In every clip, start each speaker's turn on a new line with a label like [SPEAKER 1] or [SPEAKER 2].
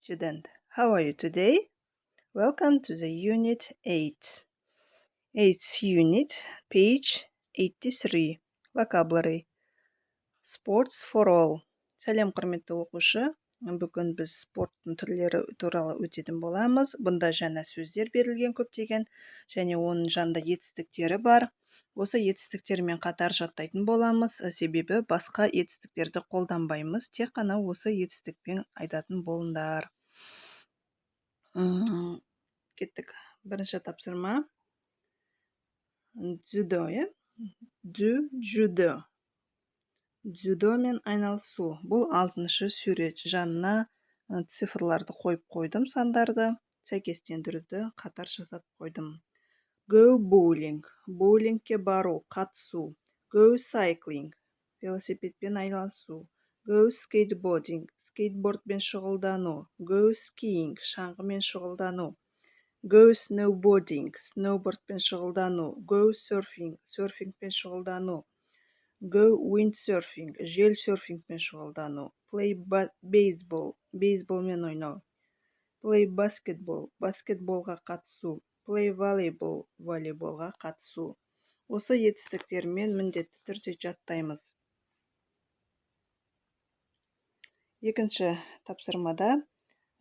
[SPEAKER 1] student. How are you today? Welcome to the Unit 8. 8th Unit, page 83. Vocabulary. Sports for all. Сәлем құрметті оқушы. Бүгін біз спорттың түрлері туралы өтетін боламыз. Бұнда жаңа сөздер берілген көптеген және оның жанында етістіктері бар. Осы етістіктермен қатар жаттайтын боламыз, себебі басқа етістіктерді қолданбаймыз, тек қана осы етістікпен айтатын болыңдар. Кеттік. Бірінші тапсырма. Дзюдо, дзюдо. Дзюдомен айналысу. Бұл 6-шы сурет. Жанына цифрларды қойып қойдым, сандарды, сәйкестендіруді қатар жасап қойдым. Go bowling. Боулингке бару, қатысу. Go cycling. Велосипедпен айналысу. Go skateboarding. Скейтбордпен шұғылдану. Go skiing. Шаңғымен шұғылдану. Go snowboarding. Сноубордпен шұғылдану. Go surfing. Серфингпен шұғылдану. Go windsurfing. Жел серфингпен шұғылдану. Play baseball. Бейсболмен ойнау. Play basketball. Баскетболға қатысу. Play volleyball. Волейболға қатысу. Осы етістіктермен міндетті түрде жаттаймыз. Екінші тапсырмада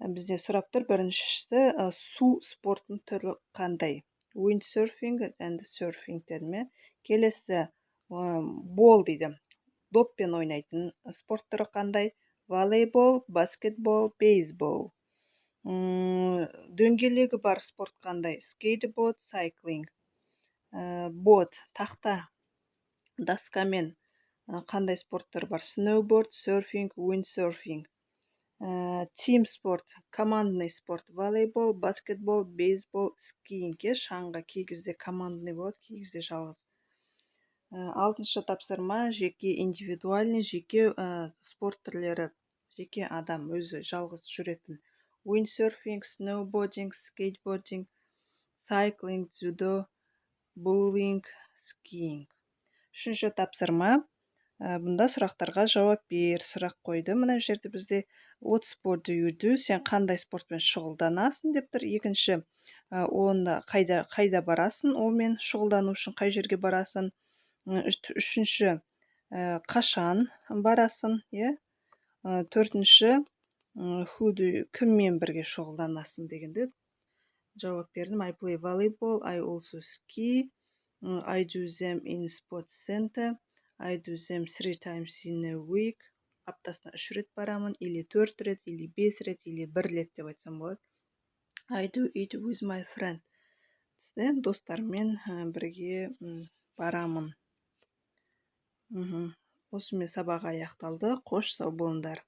[SPEAKER 1] бізде сұрақ тұр. Біріншісі су спортының түрі қандай? Windsurfing and surfing терме. Келесі бол дейді. Доппен ойнайтын спорт түрі қандай? Волейбол, баскетбол, бейсбол. Дөңгелегі бар спорт қандай? Skateboard, cycling. Бот, тақта, доскамен қандай спорттар бар? Snowboard, surfing, windsurfing. Тим спорт, командный спорт, волейбол, баскетбол, бейсбол, скиинге, шаңға кей кезде командный болады, кей кезде жалғыз. 6-шы тапсырма, жеке индивидуальный, жеке спорт түрлері, жеке адам өзі жалғыз жүретін. Windsurfing, snowboarding, skateboarding, cycling, дзюдо, боулинг, скиинг. 3-ші тапсырма, бұнда сұрақтарға жауап бер. Сұрақ қойды. Мына жерде бізде what sport do you do? Сен қандай спортпен шұғылданасың деп тұр. Екінші, онда қайда барасың? Олмен шұғылдану үшін қай жерге барасың? Үшінші, қашан барасың? Төртінші, кіммен бірге шұғылданасың дегенде жауап бердім. I play volleyball, I also ski, I do them in sports center, I do them 3 times in a week. Аптасына 3 рет барамын, или 4 рет, или 5 рет, или 1 рет деп айтсам болады. I do it with my friend. Достармен бірге барамын. Осымен сабақ аяқталды. Қош сау болыңдар.